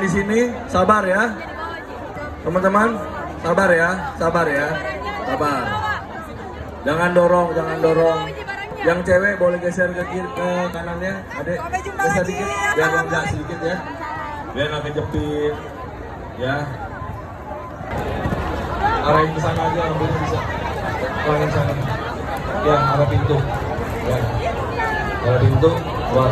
di sini, sabar ya. Teman-teman, sabar ya, sabar ya. Sabar. Jangan dorong, jangan dorong. Yang cewek boleh geser ke kiri, ke kanannya. Adek, geser dikit, biar enggak sedikit ya. Biar nggak kejepit. Ya. Arahin ke sana aja, ambilnya bisa. Arahin sana. Ya, arah pintu. Ya. Arah pintu, buat